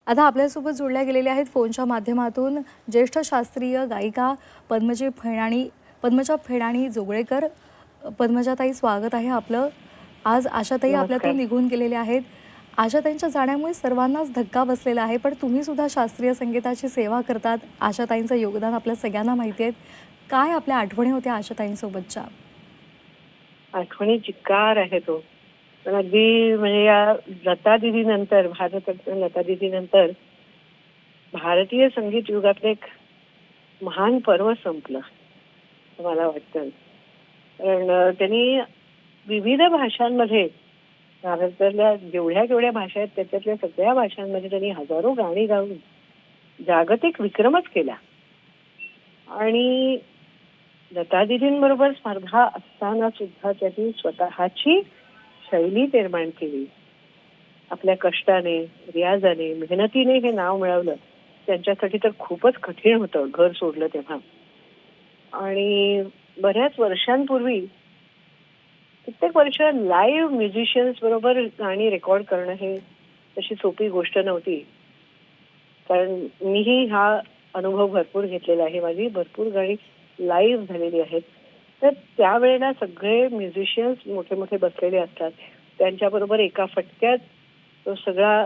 आता आपल्यासोबत जोडल्या गेलेल्या आहेत फोनच्या माध्यमातून ज्येष्ठ शास्त्रीय गायिका पद्मजा फेडाणी जोगळेकर. पद्मजाताई, स्वागत आहे आपलं. आज आशाताई नमस्कार. आपल्यातून निघून गेलेल्या आहेत. आशाताईंच्या जाण्यामुळे सर्वांनाच धक्का बसलेला आहे, पण तुम्ही सुद्धा शास्त्रीय संगीताची सेवा करतात. आशाताईंचं योगदान आपल्या सगळ्यांना माहिती आहे. काय आपल्या आठवणी होत्या आशाताईंसोबतच्या? आठवणी चिक्कार आहे तो. पण अगदी म्हणजे या लता दीदी नंतर, भारतरत्न लता दीदी नंतर भारतीय संगीत युगातलं एक महान पर्व संपलं असं मला वाटतं. कारण त्यांनी विविध भाषांमध्ये, भारतातल्या जेवढ्या जेवढ्या भाषा आहेत त्याच्यातल्या सगळ्या भाषांमध्ये त्यांनी हजारो गाणी गाऊन जागतिक विक्रमच केला. आणि लता दीदींबरोबर स्पर्धा असताना सुद्धा त्यांनी स्वतःची शैली निर्माण केली. आपल्या कष्टाने, रियाजाने, मेहनतीने हे नाव मिळवलं. त्यांच्यासाठी तर खूपच कठीण होतं घर सोडलं तेव्हा. आणि बऱ्याच वर्षांपूर्वी, कित्येक वर्ष लाईव्ह म्युझिशियन्स बरोबर गाणी रेकॉर्ड करणं हे तशी सोपी गोष्ट नव्हती. कारण मीही हा अनुभव भरपूर घेतलेला आहे. माझी भरपूर गाणी लाईव्ह झालेली आहेत. तर त्यावेळेला सगळे म्युझिशियन्स मोठे मोठे बसलेले असतात. त्यांच्याबरोबर एका फटक्यात तो सगळा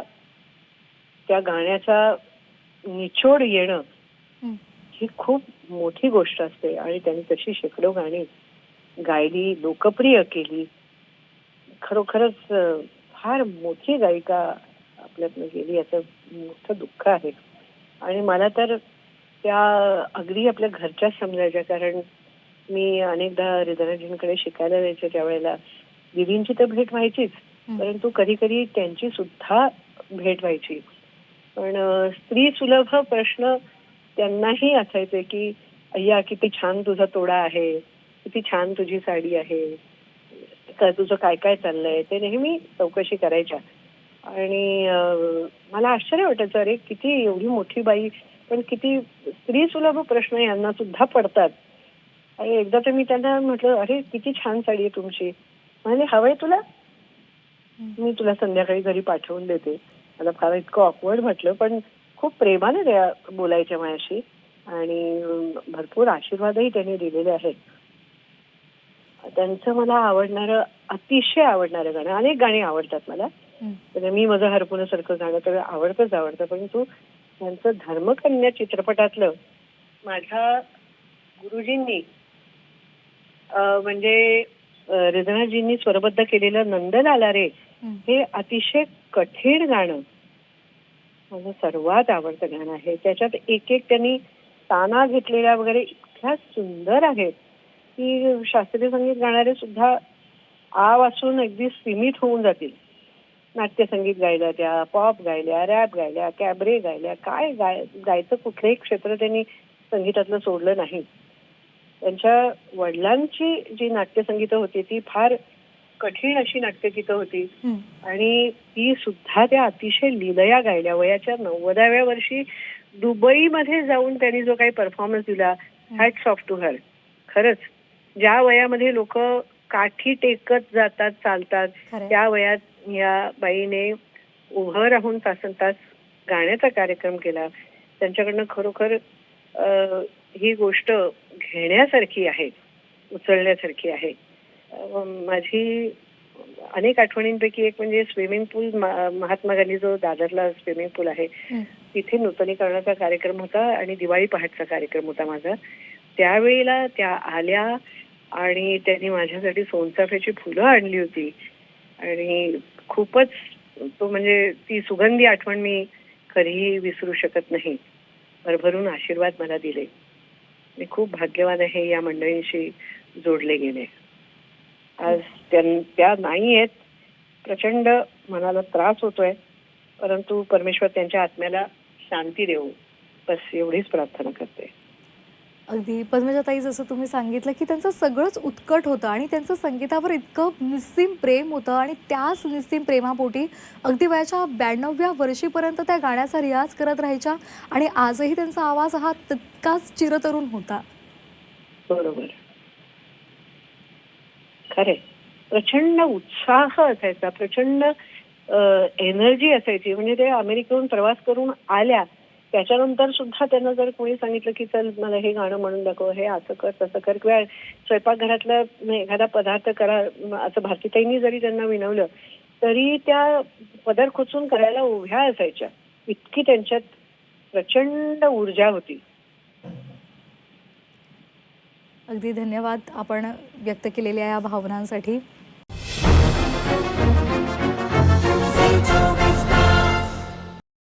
त्या गाण्याचा निचोड येणं ही खूप मोठी गोष्ट असते. आणि त्यांनी तशी शेकडो गाणी गायली, लोकप्रिय केली. खरोखरच फार मोठी गायिका आपल्यातनं गेली याचं मोठं दुःख आहे. आणि मला तर त्या अगदी आपल्या घरच्याच समजायच्या. कारण मी अनेकदा हृदयराजींकडे शिकायला जायचे त्यावेळेला दीदींची तर भेट व्हायचीच, परंतु कधी कधी त्यांची सुद्धा भेट व्हायची. पण स्त्री सुलभ प्रश्न त्यांनाही असायचे की अय्या किती छान तुझा तोडा आहे, किती छान तुझी साडी आहे, तुझं काय काय चाललंय, ते नेहमी चौकशी करायच्या. आणि मला आश्चर्य वाटायचं, अरे किती एवढी मोठी बाई पण किती स्त्री सुलभ प्रश्न यांना सुद्धा पडतात. आणि एकदा तर मी त्यांना म्हटलं, अरे किती छान साडी आहे तुमची. म्हणजे हवंय तुला, मी तुला संध्याकाळी घरी पाठवून देते. मला फार इतकं ऑकवर्ड म्हटलं, पण खूप प्रेमाने त्या बोलायच्या माझ्याशी. आणि भरपूर आशीर्वादही त्यांनी दिलेले आहेत. त्यांचं मला आवडणारं, अतिशय आवडणारं गाणं, अनेक गाणी आवडतात मला. म्हणजे मी माझं हरपुण्यासारखं गाणं तर आवडतं, परंतु त्यांचं धर्मकन्या चित्रपटातलं माझ्या गुरुजींनी म्हणजे हृदयनाथजींनी स्वरबद्ध केलेलं नंदलाला रे हे अतिशय कठीण गाणं माझं सर्वात आवडतं गाणं आहे. त्याच्यात एक एक त्यांनी ताना घेतलेल्या वगैरे इतक्या सुंदर आहेत की शास्त्रीय संगीत गाणारे सुद्धा आ वाचून अगदी सीमित होऊन जातील. नाट्यसंगीत गायल्या, त्या पॉप गायल्या, रॅप गायल्या, कॅबरे गायल्या, काय गायचं कुठलंही क्षेत्र त्यांनी संगीतातलं सोडलं नाही. त्यांच्या वडिलांची जी नाट्यसंगीतं होती ती फार कठीण अशी नाट्यगीतं होती. आणि ती सुद्धा त्या अतिशय लीलया गायल्या. वयाच्या 90व्या वर्षी दुबईमध्ये जाऊन त्यांनी जो काही परफॉर्मन्स दिला, हॅट्स ऑफ टू हर. खरंच ज्या वयामध्ये लोक काठी टेकत जातात, चालतात, त्या वयात या बाईने उभं राहून तासनतास गाण्याचा कार्यक्रम केला. त्यांच्याकडनं खरोखर ही गोष्ट घेण्यासारखी आहे, उचलण्यासारखी आहे. माझी अनेक आठवणींपैकी एक म्हणजे स्विमिंग पूल, महात्मा गांधी जो दादरला स्विमिंग पूल आहे तिथे नूतनीकरणाचा कार्यक्रम होता आणि दिवाळी पहाटचा कार्यक्रम होता माझा. त्यावेळेला त्या आल्या आणि त्यांनी माझ्यासाठी सोनचाफ्याची फुलं आणली होती. आणि खूपच तो म्हणजे ती सुगंधी आठवण मी कधीही विसरू शकत नाही. भरभरून आशीर्वाद मला दिले. मी खूप भाग्यवान आहे या मंडळींशी जोडले गेले. आज त्या नाही आहेत, प्रचंड मनाला त्रास होतोय, परंतु परमेश्वर त्यांच्या आत्म्याला शांती देऊ, बस एवढीच प्रार्थना करते. अगदी पद्मजाताई, जसं तुम्ही सांगितलं की त्यांचं सगळंच उत्कट होतं आणि त्यांचं संगीतावर इतकं निस्सीम प्रेम होतं आणि त्याच निस्सीम प्रेमापोटी अगदी वयाच्या 92व्या वर्षीपर्यंत त्या गाण्याचा रियाज करत राहायच्या आणि आजही त्यांचा आवाज हा तितकाच चिरतरुण होता. बरोबर, खरे. प्रचंड उत्साह असायचा, प्रचंड एनर्जी असायची. म्हणजे ते अमेरिकेहून प्रवास करून आल्या त्याच्यानंतर सुद्धा त्यांना जर कोणी सांगितलं की चल मला हे गाणं म्हणून दाखव, हे असं कर तसं कर, किंवा स्वयंपाकघरातला एखादा पदार्थ करा, असं भारतीताईंनी जरी त्यांना विनवलं तरी त्या पदर खोचून करायला उभ्या असायच्या. इतकी त्यांच्यात प्रचंड ऊर्जा होती. अगदी धन्यवाद आपण व्यक्त केलेल्या या भावनांसाठी.